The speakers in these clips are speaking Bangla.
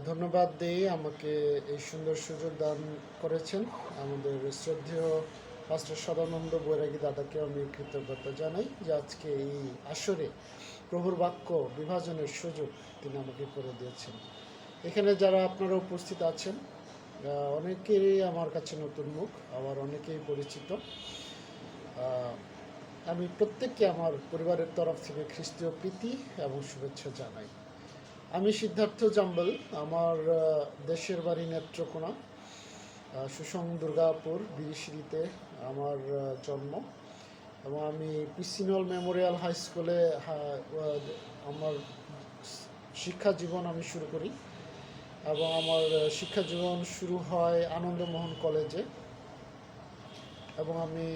ধন্যবাদ দেই আমাকে এই সুন্দর সুযোগ দান করেছেন। আমাদের শ্রদ্ধেয় পাস্টর সদানন্দ বৈরাগী দাদাকে আমি কৃতজ্ঞতা জানাই যে আজকে এই আসরে প্রভুর বাক্য বিভাজনের সুযোগ তিনি আমাকে করে দিয়েছেন। এখানে যারা আপনারা উপস্থিত আছেন অনেকেরই আমার কাছে নতুন মুখ, আবার অনেকেই পরিচিত। আমি প্রত্যেককে আমার পরিবারের তরফ থেকে খ্রিস্টীয় প্রীতি এবং শুভেচ্ছা জানাই। আমি সিদ্ধার্থ জাম্বল, আমার দেশের বাড়ি নেত্রকোনা, সুসং দুর্গাপুর বিরিশিরিতে আমার জন্ম, এবং আমি পিসিনল মেমোরিয়াল হাই স্কুলে আমার শিক্ষা জীবন আমি শুরু করি, এবং আমার শিক্ষা জীবন শুরু হয় আনন্দমোহন কলেজে, এবং আমি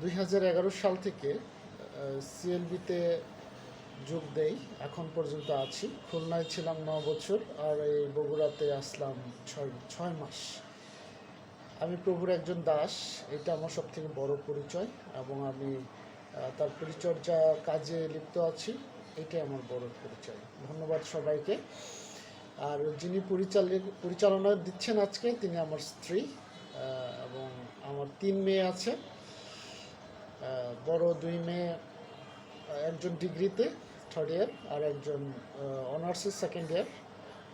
2011 সাল থেকে সিএলবিতে যোগ দেই, এখন পর্যন্ত আছি। খুলনায় ছিলাম 9 বছর, আর এই বগুড়াতে আসলাম 6 মাস। আমি প্রভুর একজন দাস, এটা আমার সব থেকে বড় পরিচয়, এবং আমি তার পরিচর্যা কাজে লিপ্ত আছি, এটাই আমার বড় পরিচয়। ধন্যবাদ সবাইকে। আর যিনি পরিচালনা দিচ্ছেন আজকে, তিনি আমার স্ত্রী, এবং আমার 3 মেয়ে আছে। বড় 2 মেয়ে, একজন ডিগ্রিতে 3rd ইয়ার, আর একজন অনার্সের 2nd ইয়ার,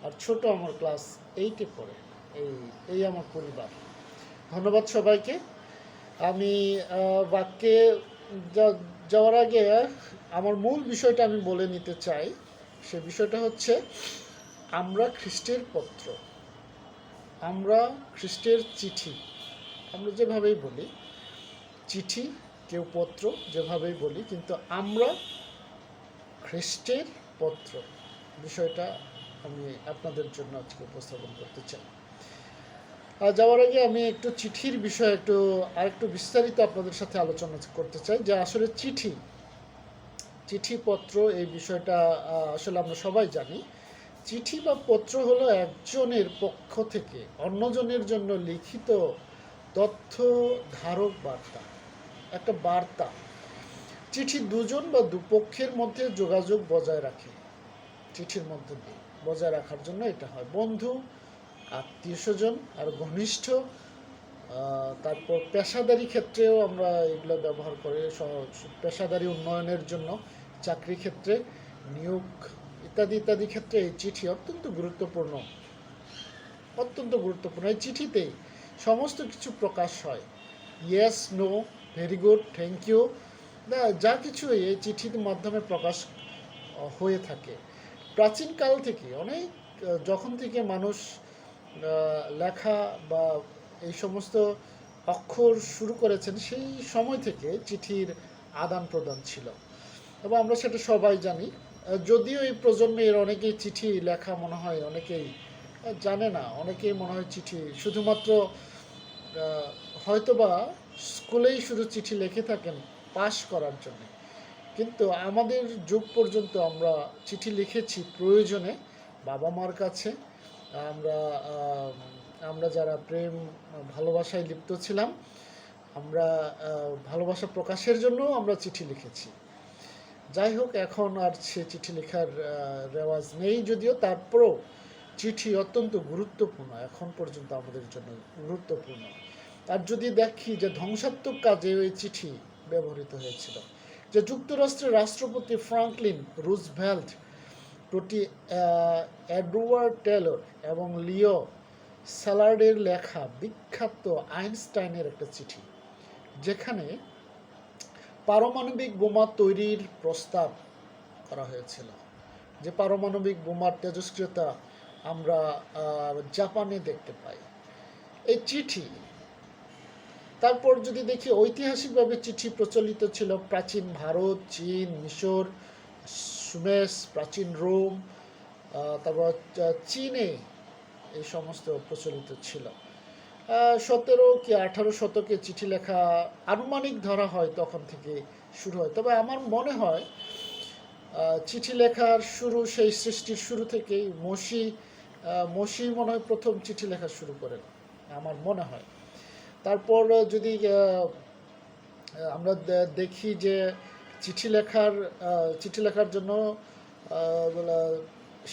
আর ছোট আমার ক্লাস 8-এ পড়ে। এই আমার পরিবার। ধন্যবাদ সবাইকে। আমি বাক্যে যাওয়ার আগে আমার মূল বিষয়টা আমি বলে নিতে চাই। সে বিষয়টা হচ্ছে, আমরা খ্রিস্টের পত্র, আমরা খ্রিস্টের চিঠি। আমরা যেভাবেই বলি চিঠি, কেউ পত্র, যেভাবেই বলি, কিন্তু আমরা খ্রিস্টের পত্র, বিষয়টা আমি আপনাদের জন্য আজকে উপস্থাপন করতে চাই। আর যাওয়ার আগে আমি একটু চিঠির বিষয়ে আরেকটু বিস্তারিত আপনাদের সাথে আলোচনা করতে চাই, যে আসলে চিঠিপত্র এই বিষয়টা আসলে আমরা সবাই জানি। চিঠি বা পত্র হলো একজনের পক্ষ থেকে অন্যজনের জন্য লিখিত তথ্য ধারক বার্তা, একটা বার্তা। চিঠি দুজন বা দুপক্ষের মধ্যে যোগাযোগ বজায় রাখে, চিঠির মধ্যে দিয়ে বজায় রাখার জন্য এটা হয়। বন্ধু, আত্মীয় স্বজন আর ঘনিষ্ঠ, তারপর পেশাদারি ক্ষেত্রেও আমরা এগুলো ব্যবহার করি, পেশাদারি উন্নয়নের জন্য, চাকরি ক্ষেত্রে, নিয়োগ ইত্যাদি ইত্যাদি ক্ষেত্রে এই চিঠি অত্যন্ত গুরুত্বপূর্ণ। এই চিঠিতেই সমস্ত কিছু প্রকাশ হয়। Yes, no, very good, thank you, যা কিছু এই চিঠির মাধ্যমে প্রকাশ হয়ে থাকে। প্রাচীনকাল থেকে যখন থেকে মানুষ লেখা বা এই সমস্ত অক্ষর শুরু করেছেন, সেই সময় থেকে চিঠির আদান প্রদান ছিল, এবং আমরা সেটা সবাই জানি। যদিও এই প্রজন্মের অনেকেই চিঠি লেখা মনে হয় অনেকেই জানে না, অনেকেই মনে হয় চিঠি শুধুমাত্র হয়তোবা স্কুলেই শুধু চিঠি লিখে থাকেন পাস করার জন্য। কিন্তু আমাদের যুগ পর্যন্ত আমরা চিঠি লিখেছি প্রয়োজনে বাবা মার কাছে। আমরা যারা প্রেম ভালোবাসায় লিপ্ত ছিলাম, আমরা ভালোবাসা প্রকাশের জন্য আমরা চিঠি লিখেছি। যাই হোক, এখন আর সে চিঠি লেখার রেওয়াজ নেই, যদিও তারপরেও চিঠি অত্যন্ত গুরুত্বপূর্ণ, এখন পর্যন্ত আমাদের জন্য গুরুত্বপূর্ণ। আর যদি দেখি যে ধ্বংসাত্মক কাজে ওই চিঠি ব্যবহৃত হয়েছিল, যে যুক্তরাষ্ট্রের রাষ্ট্রপতি ফ্রাঙ্কলিন রুজভেল্ট প্রতি এডওয়ার্ড টেলর এবং লিও স্যালার্ডের লেখা বিখ্যাত আইনস্টাইনের একটা চিঠি, যেখানে পারমাণবিক বোমা তৈরির প্রস্তাব করা হয়েছিল, যে পারমাণবিক বোমার তেজস্ক্রিয়তা আমরা জাপানে দেখতে পাই। এই চিঠি, তারপর যদি দেখি ঐতিহাসিকভাবে চিঠি প্রচলিত ছিল প্রাচীন ভারত, চীন, মিশর, সুমেস, প্রাচীন রোম, তারপর চীনে এই সমস্ত প্রচলিত ছিল। 17 কি 18 শতকে চিঠি লেখা আনুমানিক ধরা হয় তখন থেকে শুরু হয়। তবে আমার মনে হয় চিঠি লেখার শুরু, সেই সৃষ্টির শুরু থেকেই মসি মনে হয় প্রথম চিঠি লেখা শুরু করেন, আমার মনে হয়। তারপর যদি আমরা দেখি যে চিঠি লেখার জন্য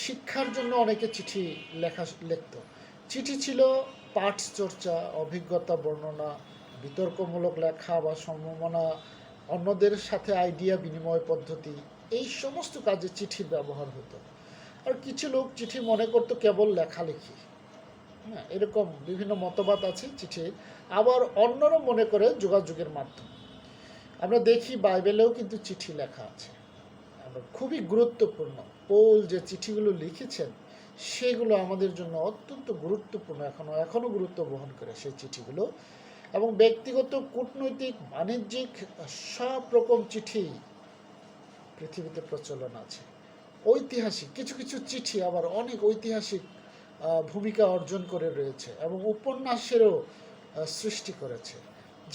শিক্ষার জন্য অনেকে চিঠি লিখত। চিঠি ছিল পাঠ চর্চা, অভিজ্ঞতা বর্ণনা, বিতর্কমূলক লেখা বা সম্ভাবনা, অন্যদের সাথে আইডিয়া বিনিময় পদ্ধতি, এই সমস্ত কাজে চিঠির ব্যবহার হতো। আর কিছু লোক চিঠি মনে করতো কেবল লেখালেখি। হ্যাঁ, এরকম বিভিন্ন মতবাদ আছে চিঠির। আবার অন্যরা মনে করে যোগাযোগের মাধ্যম। আমরা দেখি বাইবেলেও কিন্তু চিঠি লেখা আছে, খুবই গুরুত্বপূর্ণ। পৌল যে চিঠিগুলো লিখেছেন সেগুলো আমাদের জন্য অত্যন্ত গুরুত্বপূর্ণ, এখনো গুরুত্ব বহন করে সেই চিঠিগুলো। এবং ব্যক্তিগত, কূটনৈতিক, বাণিজ্যিক সব রকম চিঠি পৃথিবীতে প্রচলন আছে। ঐতিহাসিক কিছু কিছু চিঠি আবার অনেক ঐতিহাসিক ভূমিকা অর্জন করে রয়েছে এবং উপন্যাসেরও সৃষ্টি করেছে,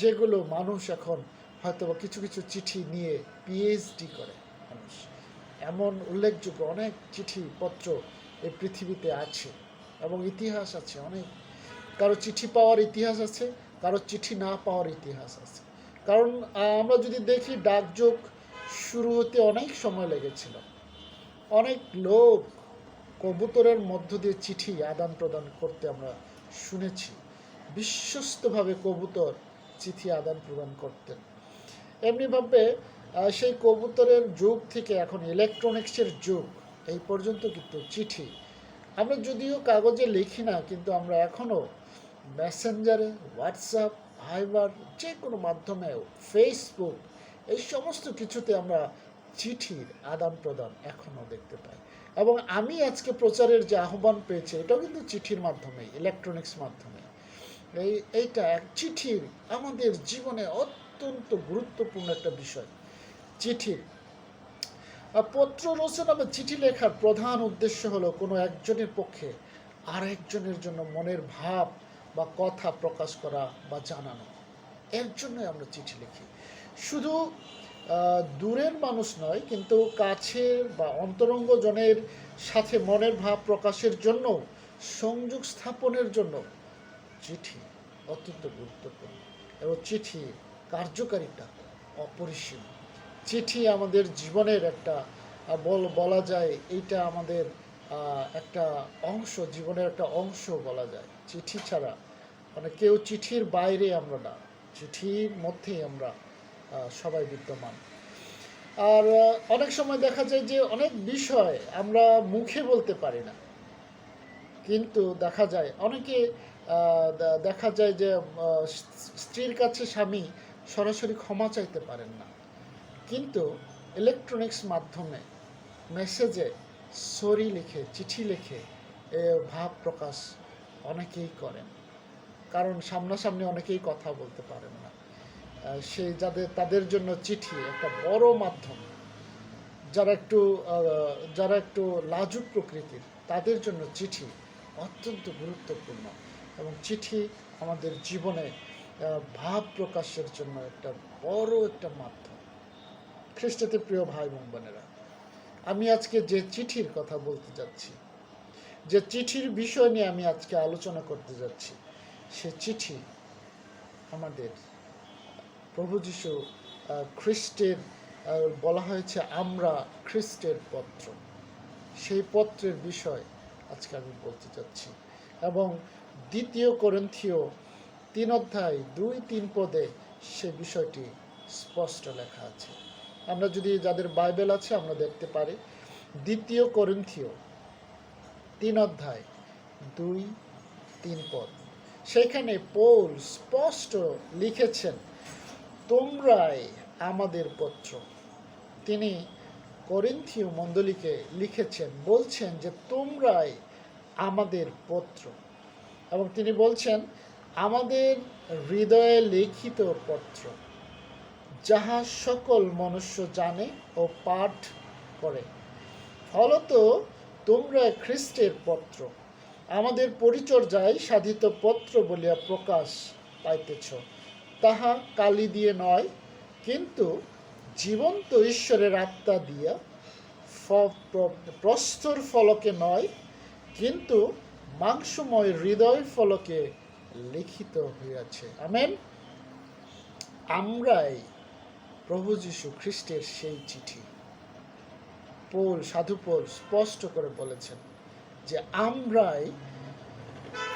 যেগুলো মানুষ এখন হয়তো কিছু কিছু চিঠি নিয়ে পিএইচডি করে মানুষ। এমন উল্লেখযোগ্য অনেক চিঠিপত্র এই পৃথিবীতে আছে এবং ইতিহাস আছে অনেক। কারো চিঠি পাওয়ার ইতিহাস আছে, কারো চিঠি না পাওয়ার ইতিহাস আছে। কারণ আমরা যদি দেখি ডাকযোগ শুরু হতে অনেক সময় লেগেছিল। অনেক লোক কবুতরের মধ্য দিয়ে চিঠি আদান প্রদান করতে আমরা শুনেছি। বিশ্বস্তভাবে কবুতর চিঠি আদান প্রদান করতেন। এমনিভাবে সেই কবুতরের যুগ থেকে এখন ইলেকট্রনিক্সের যুগ এই পর্যন্ত কিন্তু চিঠি আমরা যদিও কাগজে লিখি না, কিন্তু আমরা এখনও মেসেঞ্জারে, হোয়াটসঅ্যাপ, ভাইবার, যে কোনো মাধ্যমে, ফেসবুক, এই সমস্ত কিছুতে আমরা চিঠির আদান প্রদান এখনও দেখতে পাই। এবং আমি আজকে প্রচারের যে আহ্বান পেয়েছি এটাও কিন্তু চিঠির মাধ্যমে, ইলেকট্রনিক্স মাধ্যমে। এইটা চিঠির আমাদের জীবনে অত্যন্ত গুরুত্বপূর্ণ একটা বিষয়। চিঠির পত্র রচনা বা চিঠি লেখার প্রধান উদ্দেশ্য হলো কোনো একজনের পক্ষে আরেকজনের জন্য মনের ভাব বা কথা প্রকাশ করা বা জানানো। এর জন্যই আমরা চিঠি লিখি। শুধু দূরের মানুষ নয়, কিন্তু কাছের বা অন্তরঙ্গ জনের সাথে মনের ভাব প্রকাশের জন্য, সংযোগ স্থাপনের জন্য চিঠি অত্যন্ত গুরুত্বপূর্ণ। এবং চিঠি কার্যকারিতা অপরিসীম। চিঠি আমাদের জীবনের একটা বলা যায়, এইটা আমাদের একটা অংশ, জীবনের একটা অংশ বলা যায়। চিঠি ছাড়া মানে কেউ চিঠির বাইরে আমরা না, চিঠির মধ্যেই আমরা সবাই বিদ্যমান। আর অনেক সময় দেখা যায় যে অনেক বিষয় আমরা মুখে বলতে পারি না, কিন্তু দেখা যায় অনেকে দেখা যায় যে স্ত্রীর কাছে স্বামী সরাসরি ক্ষমা চাইতে পারেন না, কিন্তু ইলেকট্রনিক্স মাধ্যমে মেসেজে সরি লিখে, চিঠি লিখে ভাব প্রকাশ অনেকেই করেন। কারণ সামনাসামনি অনেকেই কথা বলতে পারেন না। সেই তাদের জন্য চিঠি একটা বড় মাধ্যম। যারা একটু লাজুক প্রকৃতির তাদের জন্য চিঠি অত্যন্ত গুরুত্বপূর্ণ। এবং চিঠি আমাদের জীবনে ভাব প্রকাশের জন্য একটা বড় একটা মাধ্যম। খ্রিস্টতে প্রিয় ভাই বোন বোনেরা, আমি আজকে যে চিঠির কথা বলতে যাচ্ছি, যে চিঠির বিষয় নিয়ে আমি আজকে আলোচনা করতে যাচ্ছি, সে চিঠি আমাদের প্রভু যীশু খ্রিস্টের, বলা হয়েছে আমরা খ্রিস্টের পত্র, সেই পত্রের বিষয় আজকে আমি বলতে চাচ্ছি। এবং 2 করিন্থীয় 3 অধ্যায় 2-3 পদে সে বিষয়টি স্পষ্ট লেখা আছে। আমরা যদি যাদের বাইবেল আছে আমরা দেখতে পারি 2 করিন্থীয় 3 অধ্যায় 2-3 পদ। সেখানে পৌল স্পষ্ট লিখেছেন, তোমরাই আমাদের পত্র। তিনি করিন্থীয় মণ্ডলীকে লিখেছেন, বলছেন যে তোমরাই আমাদের পত্র। এবং তিনি বলছেন আমাদের হৃদয়ে লিখিত পত্র, যাহা সকল মনুষ্য জানে ও পাঠ করে। ফলত তোমরা খ্রিস্টের পত্র, আমাদের পরিচর্যায় সাধিত পত্র বলিয়া প্রকাশ পাইতেছ, তাহা কালি দিয়ে নয়, কিন্তু জীবন্ত ঈশ্বরের আত্মা দিয়া, প্রস্তর ফলকে নয়, কিন্তু মাংসময় হৃদয় ফলকে লিখিত হইয়াছে। আমেন। আমরাই প্রভু যীশু খ্রিস্টের সেই চিঠি। সাধু পৌল স্পষ্ট করে বলেছেন যে আমরাই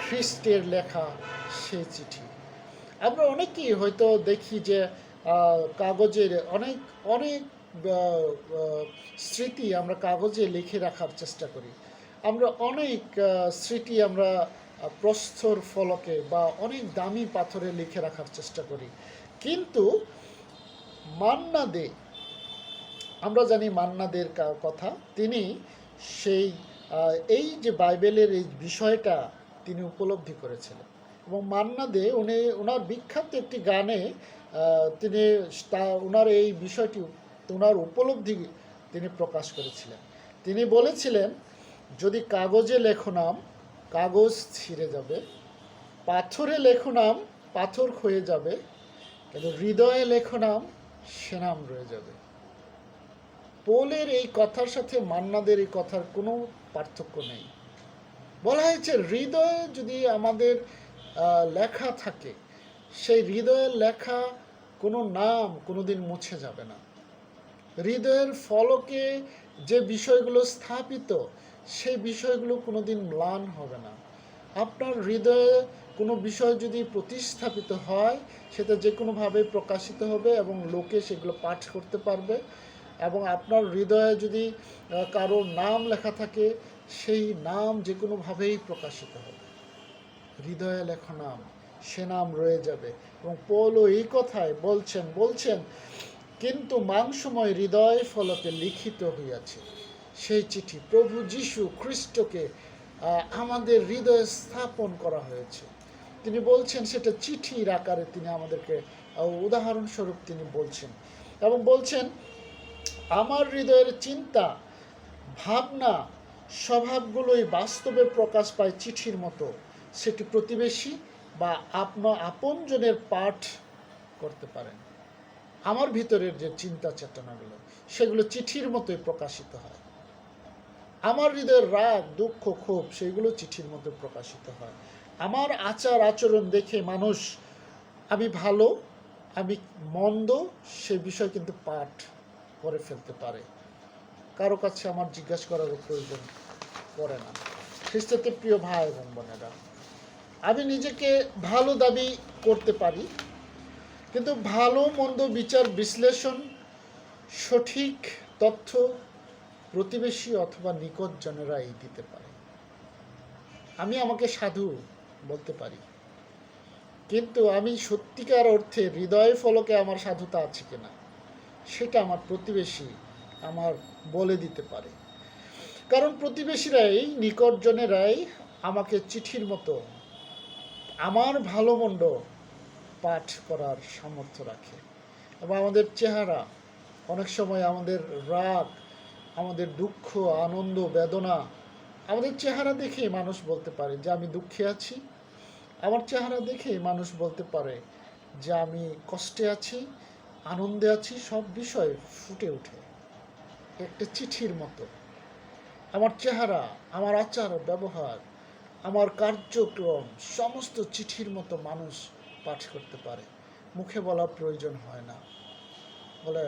খ্রিস্টের লেখা সেই চিঠি। আমরা অনেকেই হয়তো দেখি যে কাগজের অনেক অনেক স্মৃতি আমরা কাগজে লিখে রাখার চেষ্টা করি। আমরা অনেক স্মৃতি আমরা প্রস্তর ফলকে বা অনেক দামি পাথরে লিখে রাখার চেষ্টা করি। কিন্তু মান্না দে, আমরা জানি মান্না দের কথা, তিনি সেই এই যে বাইবেলের এই বিষয়টা তিনি উপলব্ধি করেছিলেন। এবং মান্না দে ওনার বিখ্যাত একটি গানে তিনি ওনার এই বিষয়টি, ওনার উপলব্ধি তিনি প্রকাশ করেছিলেন। তিনি বলেছিলেন, যদি কাগজে লেখো নাম কাগজ ছিঁড়ে যাবে, পাথরে লেখো নাম পাথর ক্ষয়ে যাবে, কিন্তু হৃদয়ে লেখো নাম সে নাম রয়ে যাবে। পৌলের এই কথার সাথে মান্নাদের এই কথার কোনো পার্থক্য নেই। বলা হয়েছে হৃদয়ে যদি আমাদের লেখা থাকে, সেই হৃদয়ের লেখা কোনো নাম কোনোদিন মুছে যাবে না। হৃদয়ের ফলকে যে বিষয়গুলো স্থাপিত, সেই বিষয়গুলো কোনোদিন ম্লান হবে না। আপনার হৃদয়ে কোনো বিষয় যদি প্রতিস্থাপিত হয়, সেটা যে কোনোভাবে প্রকাশিত হবে এবং লোকে সেগুলো পাঠ করতে পারবে। এবং আপনার হৃদয়ে যদি কারোর নাম লেখা থাকে, সেই নাম যে কোনোভাবেই প্রকাশিত হবে। হৃদয়ে লেখা নাম সে নাম রয়ে যাবে। এবং পৌলও এই কথায় বলছেন কিন্তু মাংসময় হৃদয় ফলকে লিখিত হইয়াছে সেই চিঠি, প্রভু যীশু খ্রিস্টকে আমাদের হৃদয়ে স্থাপন করা হয়েছে। তিনি বলছেন সেটা চিঠির আকারে তিনি আমাদেরকে উদাহরণস্বরূপ তিনি বলছেন। এবং বলছেন আমার হৃদয়ের চিন্তা ভাবনা স্বভাবগুলোই বাস্তবে প্রকাশ পায় চিঠির মতো। সেটি প্রতিবেশী বা আপনজনের পাঠ করতে পারেন। আমার ভিতরের যে চিন্তা চেতনাগুলো, সেগুলো চিঠির মতোই প্রকাশিত হয়। আমার হৃদয়ের রাগ দুঃখ ক্ষোভ, সেগুলো চিঠির মতো প্রকাশিত হয়। আমার আচার আচরণ দেখে মানুষ আমি ভালো আমি মন্দ সে বিষয় কিন্তু পাঠ করে ফেলতে পারে। কারো কাছে আমার জিজ্ঞাসা করার প্রয়োজন পড়ে না। খ্রিস্টতে প্রিয় ভাই এবং বোনেরা, আমি নিজেকে ভালো দাবি করতে পারি, কিন্তু ভালো মন্দ বিচার বিশ্লেষণ সঠিক তথ্য প্রতিবেশী অথবা নিকটজনেরাই দিতে পারে। আমি আমাকে সাধু বলতে পারি, কিন্তু আমি সত্যিকার অর্থে হৃদয় ফলকে আমার সাধুতা আছে কিনা সেটা আমার প্রতিবেশী আমার বলে দিতে পারে। কারণ প্রতিবেশীরাই নিকটজনেরাই আমাকে চিঠির মতো আমার ভালো মন্দ পাঠ করার সামর্থ্য রাখে। এবং আমাদের চেহারা, অনেক সময় আমাদের রাগ, আমাদের দুঃখ আনন্দ বেদনা, আমাদের চেহারা দেখে মানুষ বলতে পারে যে আমি দুঃখে আছি। আমার চেহারা দেখে মানুষ বলতে পারে যে আমি কষ্টে আছি, আনন্দে আছি। সব বিষয় ফুটে ওঠে একটা চিঠির মতো। আমার চেহারা, আমার আচার ব্যবহার, আমার কার্যক্রম সমস্ত চিঠির মতো মানুষ পাঠ করতে পারে। মুখে বলার প্রয়োজন হয় না। বলে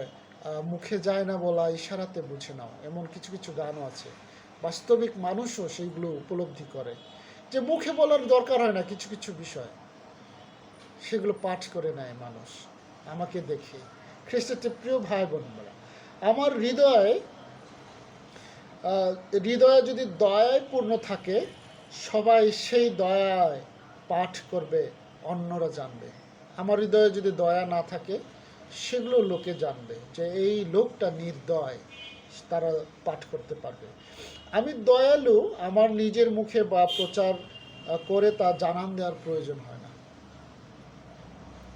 মুখে যায় না বলা, ইশারাতে বুঝে নাও, এমন কিছু কিছু গানও আছে। বাস্তবিক মানুষও সেইগুলো উপলব্ধি করে যে মুখে বলার দরকার হয় না কিছু কিছু বিষয়, সেগুলো পাঠ করে নেয় মানুষ আমাকে দেখে। খ্রিস্টের প্রিয় ভাই বোনেরা, আমার হৃদয়ে যদি দয়ায় পূর্ণ থাকে, সবাই সেই দয়ায় পাঠ করবে, অন্যরা জানবে। আমার হৃদয়ে যদি দয়া না থাকে, সেগুলো লোকে জানবে যে এই লোকটা নির্দয়, তারা পাঠ করতে পারবে। আমি দয়ালু আমার নিজের মুখে বা প্রচার করে তা জানান দেওয়ার প্রয়োজন হয় না।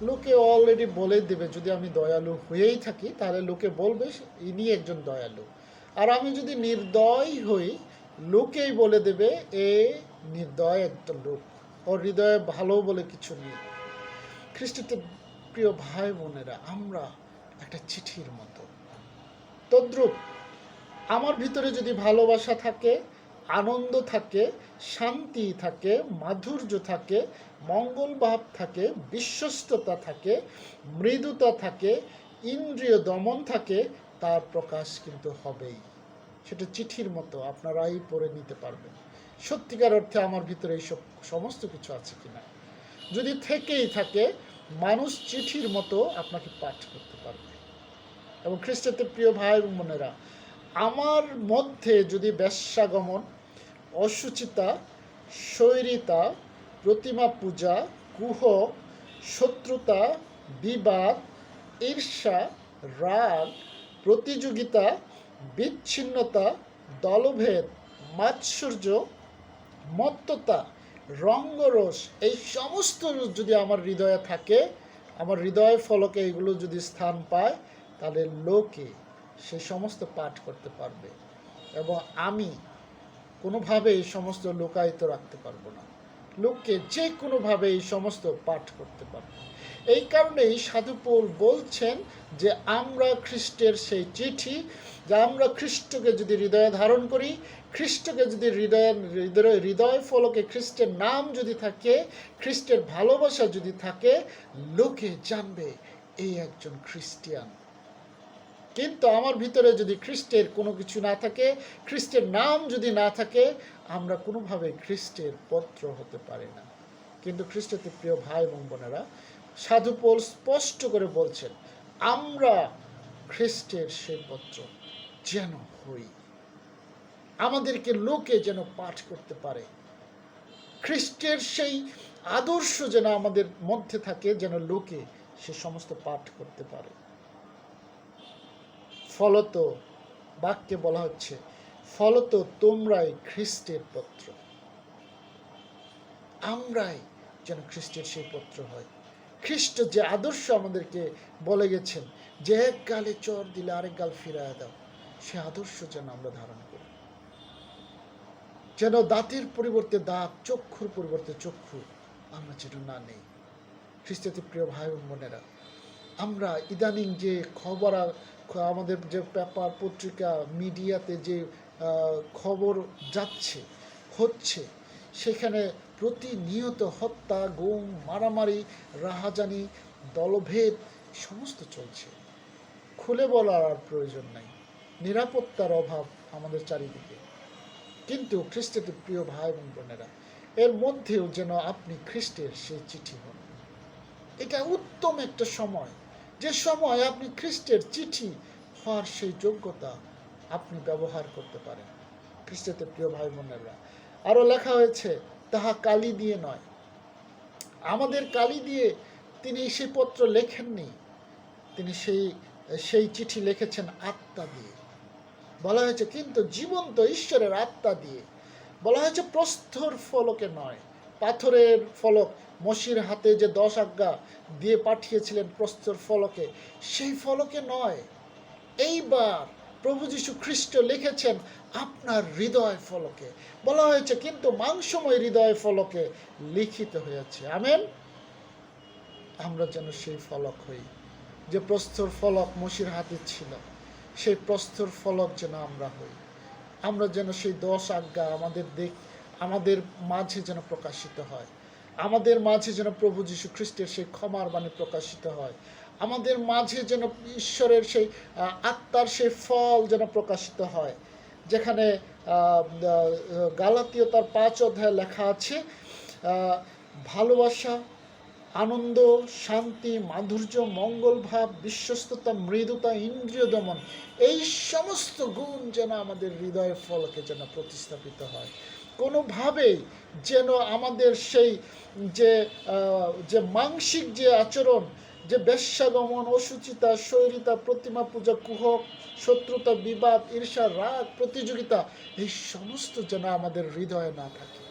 লোকে অলরেডি বলে দেবে। যদি আমি দয়ালু হয়েই থাকি, তাহলে লোকে বলবে ইনি একজন দয়ালু। আর আমি যদি নির্দয় হই, লোকেই বলে দেবে এ নির্দয় একটা লোক, ওর হৃদয়ে ভালো বলে কিছু নেই। খ্রিস্টের প্রিয় ভাই বোনেরা, আমরা একটা চিঠির মতো। তদ্রূপ আমার ভিতরে যদি ভালোবাসা থাকে, আনন্দ থাকে, শান্তি থাকে, মাধুর্য থাকে, মঙ্গল ভাব থাকে, বিশ্বস্ততা থাকে, মৃদুতা থাকে, ইন্দ্রিয় দমন থাকে, তার প্রকাশ কিন্তু হবেই। সেটা চিঠির মতো আপনারাই পড়ে নিতে পারবেন সত্যিকার অর্থে আমার ভিতরে এইসব সমস্ত কিছু আছে কিনা। যদি থেকেই থাকে, মানুষ চিঠির মতো আপনাকে পাঠ করতে পারবে। এবং খ্রিস্টতে প্রিয় ভাই এবং বোনেরা, আমার মধ্যে যদি বেশ্যাগমন, অসুচিতা, শৈরিতা, প্রতিমা পূজা, কুহক, শত্রুতা, বিবাদ, ঈর্ষা, রাগ, প্রতিযোগিতা, বিচ্ছিন্নতা, দলভেদ, মাৎসর্য, মত্ততা, রঙ্গরস, এই সমস্ত যদি আমার হৃদয়ে থাকে, আমার হৃদয় ফলকে এগুলো যদি স্থান পায়, তাহলে লোকে সে সমস্ত পাঠ করতে পারবে এবং আমি কোনোভাবে এই সমস্ত লোকায়িত রাখতে পারবো না। লোককে যে কোনোভাবে এই সমস্ত পাঠ করতে পারবো। এই কারণেই সাধু পৌল বলছেন যে আমরা খ্রিস্টের সেই চিঠি, যা আমরা খ্রিস্টকে যদি হৃদয়ে ধারণ করি, খ্রিস্টকে যদি হৃদয় ফলকে খ্রিস্টের নাম যদি থাকে, খ্রিস্টের ভালোবাসা যদি থাকে, লোকে জানবে এই একজন খ্রিস্টিয়ান। কিন্তু আমার ভিতরে যদি খ্রিস্টের কোনো কিছু না থাকে, খ্রিস্টের নাম যদি না থাকে, আমরা কোনোভাবে খ্রিস্টের পত্র হতে পারি না। কিন্তু খ্রিস্টতে প্রিয় ভাই এবং বোনেরা, সাধু পৌল স্পষ্ট করে বলছেন আমরা খ্রিস্টের সেই পত্র যেন হই, আমাদেরকে লোকে যেন পাঠ করতে পারে, খ্রিস্টের সেই আদর্শ যেন আমাদের মধ্যে থাকে, যেন লোকে সে সমস্ত পাঠ করতে পারে। ফলত বাক্যে বলা হচ্ছে, ফলত তোমরাই খ্রিস্টের পত্র। আমরাই যেন খ্রিস্টের সেই পত্র হয়। খ্রিস্ট যে আদর্শ আমাদেরকে বলে গেছেন যে এক গালে চর দিলে আরেক গাল ফিরাইয়া দাও, সে আদর্শ যেন আমরা ধারণ করি। যেন দাঁতের পরিবর্তে দাঁত, চক্ষুর পরিবর্তে চক্ষু আমরা যেন না নেই। খ্রিস্টতে প্রিয় ভাই বোনেরা, আমরা ইদানিং যে খবর, আমাদের যে পেপার পত্রিকা মিডিয়াতে যে খবর যাচ্ছে হচ্ছে, সেখানে প্রতিনিয়ত হত্যা, গুম, মারামারি, রাহাজানি, দলভেদ সমস্ত চলছে। খুলে বলার আর প্রয়োজন নাই, নিরাপত্তার অভাব আমাদের চারিদিকে। কিন্তু খ্রিস্টের প্রিয় ভাই এবং বোনেরা, এর মধ্যেও যেন আপনি খ্রিস্টের সেই চিঠি হন। এটা উত্তম একটা সময়, যে সময় আপনি খ্রিস্টের চিঠি হওয়ার সেই যোগ্যতা আপনি ব্যবহার করতে পারেন। খ্রিস্টের প্রিয় ভাই বোনেরা, আরও লেখা হয়েছে, তাহা কালি দিয়ে নয়। আমাদের কালি দিয়ে তিনি সেই পত্র লেখেননি, তিনি সেই চিঠি লিখেছেন আত্মা দিয়ে। বলা হয়েছে কিন্তু জীবন্ত ঈশ্বরের আত্মা দিয়ে। বলা হয়েছে প্রস্তর ফলকে নয়, পাথরের ফলক, মসির হাতে যে 10 আজ্ঞা দিয়ে পাঠিয়েছিলেন প্রস্তর ফলকে, সেই ফলকে নয়। এইবার প্রভু যীশু খ্রিস্ট লিখেছেন আপনার হৃদয় ফলকে। বলা হয়েছে কিন্তু মাংসময় হৃদয় ফলকে লিখিত হয়েছে। আমেন। আমরা যেন সেই ফলক হই, যে প্রস্তর ফলক মসির হাতে ছিল, সেই প্রস্তর ফলক যেন আমরা হই। আমরা যেন সেই 10 আজ্ঞা আমাদের মাঝে যেন প্রকাশিত হয়। আমাদের মাঝে যেন প্রভু যীশু খ্রিস্টের সেই ক্ষমার বাণী প্রকাশিত হয়। আমাদের মাঝে যেন ঈশ্বরের সেই আত্মার সেই ফল যেন প্রকাশিত হয়। যেখানে গালাতীয় তার 5 অধ্যায়ে লেখা আছে, ভালোবাসা, আনন্দ, শান্তি, মাধুর্য, মঙ্গল ভাব, বিশ্বস্ততা, মৃদুতা, ইন্দ্রিয় দমন, এই সমস্ত গুণ যেন আমাদের হৃদয়ের ফলকে যেন প্রতিস্থাপিত হয়। কোনোভাবেই যেন আমাদের সেই যে মানসিক যে আচরণ, যে বেশ্যাগমন, অসুচিতা, শৈরিতা, প্রতিমা পূজা, কুহক, শত্রুতা, বিবাদ, ঈর্ষা, রাগ, প্রতিযোগিতা, এই সমস্ত যেন আমাদের হৃদয়ে না থাকে।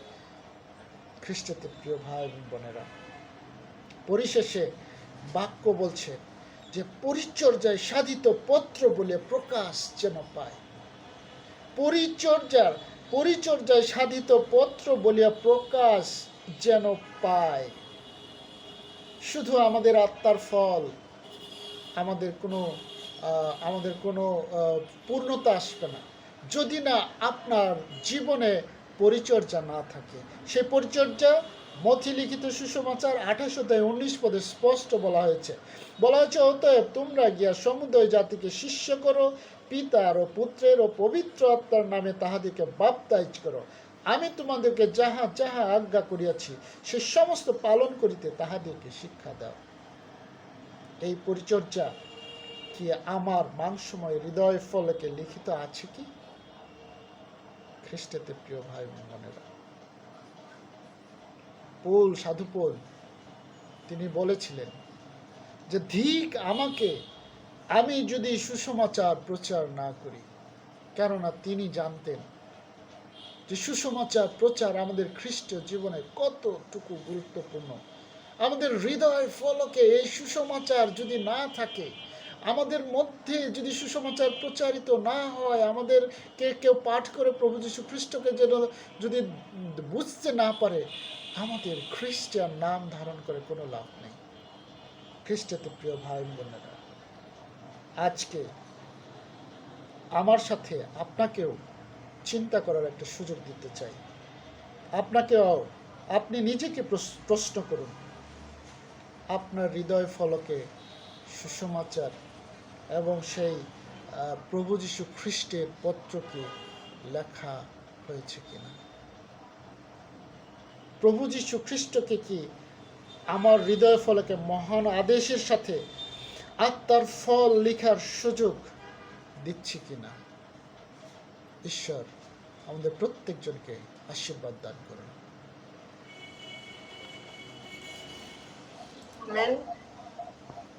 খ্রিস্টতে প্রিয় ভাই এবং বোনেরা, পরিশেষে বাক্য বলছে যে পরিচর্যায় সাধিত পত্র বলে প্রকাশ যেন পায়। পরিচর্যায় সাধিত পত্র বলিয়া প্রকাশ যেন পায়। শুধু আমাদের আত্মার ফল, আমাদের কোনো পূর্ণতা আসবে না যদি না আপনার জীবনে পরিচর্যা না থাকে। সেই পরিচর্যা মথি লিখিত সুসমাচার 28 অধ্যায় 19 পদে স্পষ্ট বলা হয়েছে, অতএব তোমরা গিয়া সমুদয় জাতিকে শিষ্য করো, পিতার ও পুত্রের ও পবিত্র আত্মার নামে তাহাদেরকে বাপ্তাইজ করো। আমি তোমাদেরকে যাহা যাহা আজ্ঞা করিয়াছি সে সমস্ত পালন করিতে তাহাদেরকে শিক্ষা দাও। এই পরিচর্যা কি আমার মাংসময় হৃদয় ফলকে লিখিত আছে কি? খ্রিস্টেতে প্রিয় ভাই বোনেরা, সাধু পৌল তিনি বলেছিলেন যে ধিক আমাকে, আমি যদি সুসমাচার প্রচার না করি। কেননা তিনি জানতেন যে সুসমাচার প্রচার আমাদের খ্রিস্টীয় জীবনে কতটুকু গুরুত্বপূর্ণ। আমাদের হৃদয় ফলকে এই সুসমাচার যদি না থাকে, আমাদের মধ্যে যদি সুসমাচার প্রচারিত না হয়, আমাদেরকে কেউ পাঠ করে প্রভু যীশু খ্রিস্টকে যেন যদি বুঝতে না পারে, আমাদের খ্রিস্টান নাম ধারণ করে কোনো লাভ নেই। খ্রিস্টতে প্রিয় ভাই বোনেরা, আজকে আমার সাথে আপনাকেও চিন্তা করার একটা সুযোগ দিতে চাই। আপনি নিজেকে প্রশ্ন করুন, আপনার হৃদয় ফলকে সুসমাচার এবং সেই প্রভু যীশু খ্রিস্টের পত্র কি লেখা হয়েছে কিনা? প্রভু যীশু খ্রিস্টকে কি আমার হৃদয় ফলকে মহান আদেশের সাথে আত্মার ফল লেখার সুযোগ দিচ্ছি কিনা? ঈশ্বর আমাদের প্রত্যেকজনকে আশীর্বাদ দান করুন। Amen.